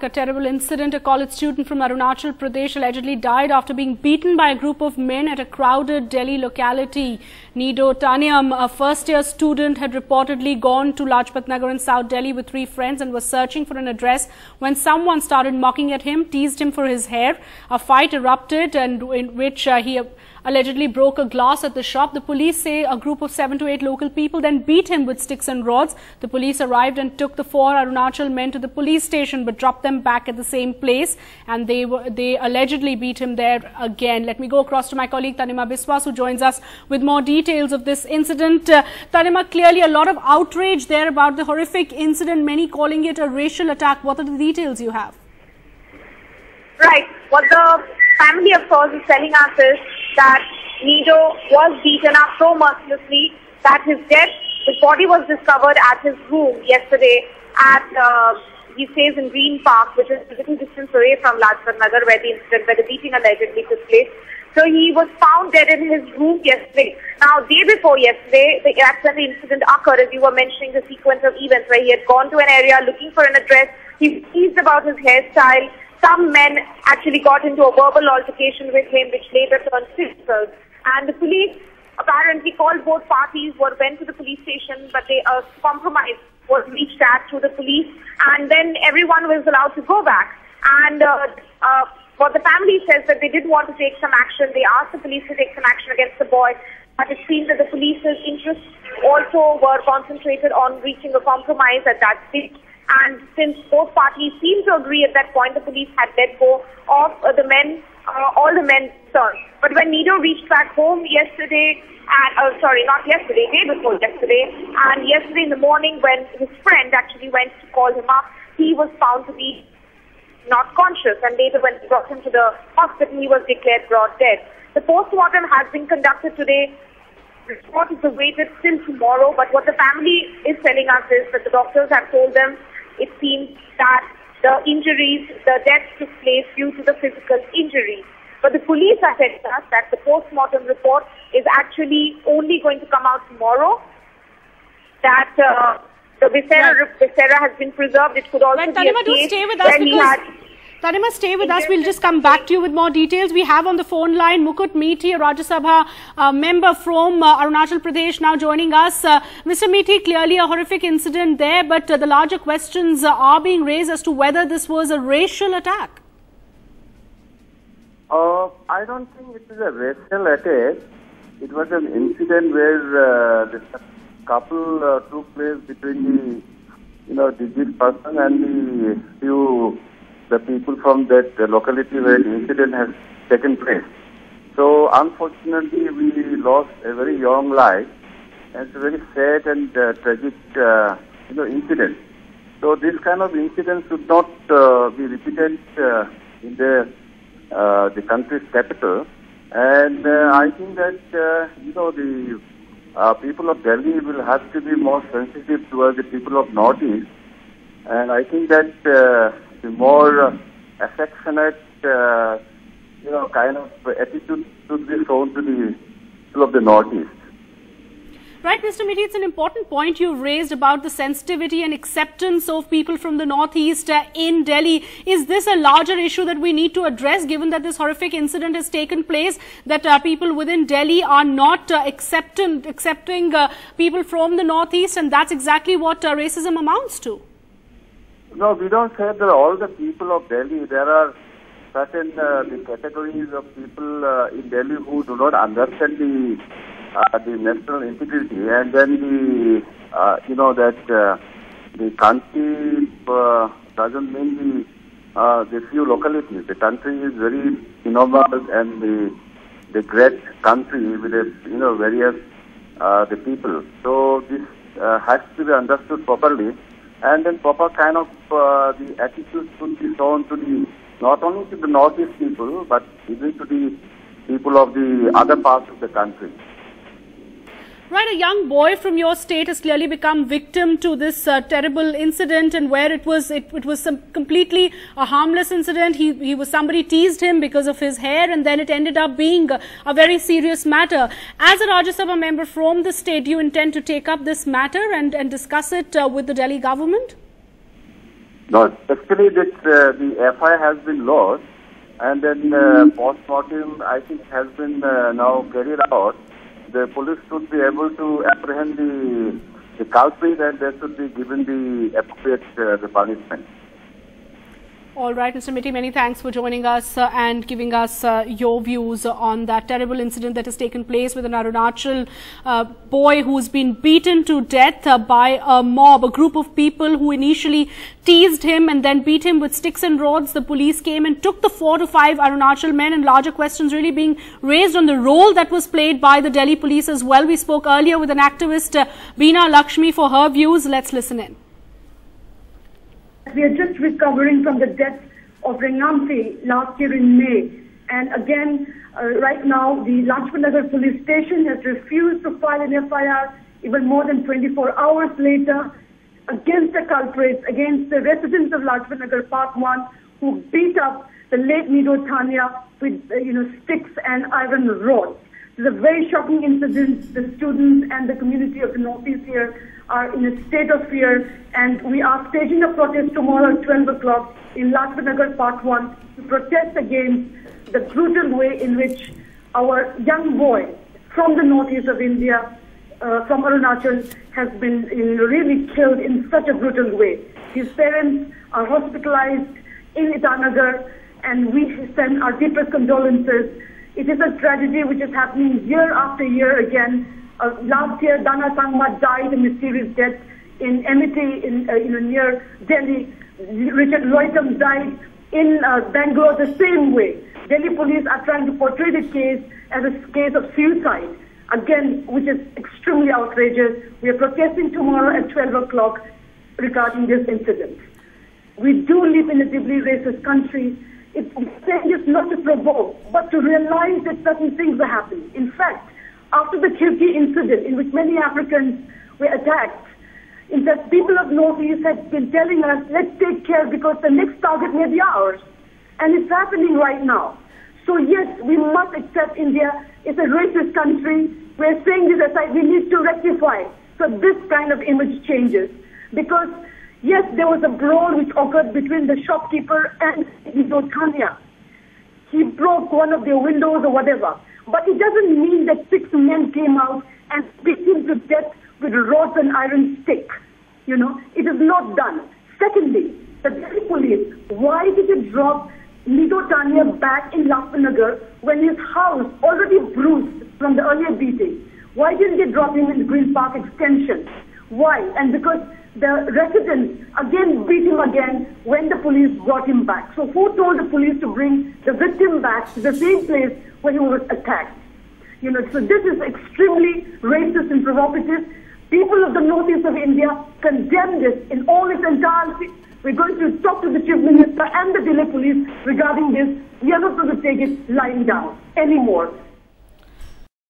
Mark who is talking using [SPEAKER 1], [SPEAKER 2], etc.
[SPEAKER 1] A terrible incident. A college student from Arunachal Pradesh allegedly died after being beaten by a group of men at a crowded Delhi locality. Nido Taniam, a first-year student, had reportedly gone to Lajpat Nagar in South Delhi with 3 friends and was searching for an address when someone started mocking at him, teased him for his hair. A fight erupted and in which he allegedly broke a glass at the shop. The police say a group of 7 to 8 local people then beat him with sticks and rods. The police arrived and took the 4 Arunachal men to the police station but dropped them back at the same place, and they allegedly beat him there again. Let me go across to my colleague Tanima Biswas, who joins us with more details of this incident. Tanima, clearly a lot of outrage there about the horrific incident, many calling it a racial attack. What are the details you have?
[SPEAKER 2] Right. What the family, of course, is telling us is that Nido was beaten up so mercilessly that his body was discovered at his room yesterday at, he stays in Green Park, which is a little distance away from Lajpat Nagar, where the beating allegedly took place. So he was found dead in his room yesterday. Now, day before yesterday, that's when the incident occurred, as you were mentioning the sequence of events, where he had gone to an area looking for an address. He was teased about his hairstyle. Some men actually got into a verbal altercation with him, which later turned physical. And the police apparently called both parties, went to the police station, but a compromise was reached at to the police, and then everyone was allowed to go back. And what the family says that they did want to take some action. They asked the police to take some action against the boy, but it seems that the police's interests also were concentrated on reaching a compromise at that stage. And since both parties seemed to agree at that point, the police had let go of the men, all the men concerned. But when Nido reached back home yesterday, not yesterday, day before yesterday, and yesterday in the morning when his friend actually went to call him up, he was found to be not conscious, and later when they brought him to the hospital, he was declared broad dead. The post-mortem has been conducted today. The report is awaited till tomorrow, but what the family is telling us is that the doctors have told them it seems that the injuries, the death took place due to the physical injuries. But the police are telling us that the post-mortem report is actually only going to come out tomorrow, that the viscera has been preserved. It could also be
[SPEAKER 1] Tanima,
[SPEAKER 2] a case
[SPEAKER 1] stay with us because Tanima, stay with us. We'll just come back to you with more details. We have on the phone line Mukut Methi, a Rajya Sabha member from Arunachal Pradesh, now joining us. Mr. Methi, clearly a horrific incident there, but the larger questions are being raised as to whether this was a racial attack.
[SPEAKER 3] I don't think it is a racial attack. It was an incident where the couple took place between the deceased person and the people from that locality where the incident has taken place. So unfortunately, we lost a very young life, and it's a very sad and tragic incident. So this kind of incident should not be repeated in the country's capital. And I think that the people of Delhi will have to be more sensitive towards the people of Northeast, and I think that the more affectionate kind of attitude should be shown to the people of the Northeast.
[SPEAKER 1] Right, Mr. Methi, it's an important point you've raised about the sensitivity and acceptance of people from the Northeast in Delhi. Is this a larger issue that we need to address, given that this horrific incident has taken place, that people within Delhi are not accepting people from the Northeast, and that's exactly what racism amounts to?
[SPEAKER 3] No, we don't say that all the people of Delhi. There are certain the categories of people in Delhi who do not understand the national integrity, and then the country doesn't mean the few localities. The country is very enormous, and the great country with various the people. So this has to be understood properly, and then proper kind of the attitude should be shown to not only to the Northeast people, but even to the people of the other parts of the country.
[SPEAKER 1] Right, a young boy from your state has clearly become victim to this terrible incident, and where it was completely a harmless incident. Somebody teased him because of his hair, and then it ended up being a very serious matter. As a Rajya Sabha member from the state, do you intend to take up this matter and discuss it with the Delhi government?
[SPEAKER 3] No, actually the FI has been lost, and then post-mortem I think has been now carried out. The police should be able to apprehend the culprit, and they should be given the appropriate the punishment.
[SPEAKER 1] All right, Mr. Mitty, many thanks for joining us and giving us your views on that terrible incident that has taken place with an Arunachal boy who's been beaten to death by a mob, a group of people who initially teased him and then beat him with sticks and rods. The police came and took the 4 to 5 Arunachal men, and larger questions really being raised on the role that was played by the Delhi police as well. We spoke earlier with an activist, Beena Lakshmi, for her views. Let's listen in.
[SPEAKER 4] We are just recovering from the death of Rengampi last year in May. And again, right now, the Lajpat Nagar police station has refused to file an FIR even more than 24 hours later against the culprits, against the residents of Lajpat Nagar Part 1 who beat up the late Nido Tanya with sticks and iron rods. It's a very shocking incident. The students and the community of the Northeast here are in a state of fear, and we are staging a protest tomorrow at 12 o'clock in Lajpat Nagar Part 1 to protest against the brutal way in which our young boy from the northeast of India, from Arunachal, has been really killed in such a brutal way. His parents are hospitalized in Itanagar, and we send our deepest condolences. It is a tragedy which is happening year after year again. Last year, Dana Sangma died a mysterious death in Amity, near Delhi. Richard Loitam died in Bangalore the same way. Delhi police are trying to portray the case as a case of suicide, again, which is extremely outrageous. We are protesting tomorrow at 12 o'clock regarding this incident. We do live in a deeply racist country. It's saying not to provoke, but to realize that certain things are happening. In fact, after the Kirki incident, in which many Africans were attacked, in fact, people of Northeast have been telling us, let's take care because the next target may be ours. And it's happening right now. So yes, we must accept India is a racist country. We're saying this aside, we need to rectify. So this kind of image changes. Because yes, there was a brawl which occurred between the shopkeeper and Nido Tanya. He broke one of their windows or whatever. But it doesn't mean that 6 men came out and beat him to death with rods and iron stick. It is not done. Secondly, the Delhi police, why did they drop Nido Tanya back in Lajpat Nagar when his house already bruised from the earlier beating? Why didn't they drop him in the Green Park extension? Why? And because the residents again beat him again when the police brought him back. So who told the police to bring the victim back to the same place where he was attacked? So this is extremely racist and provocative. People of the northeast of India condemn this in all its entirety. We're going to talk to the Chief Minister and the Delhi police regarding this. We are not going to take it lying down anymore.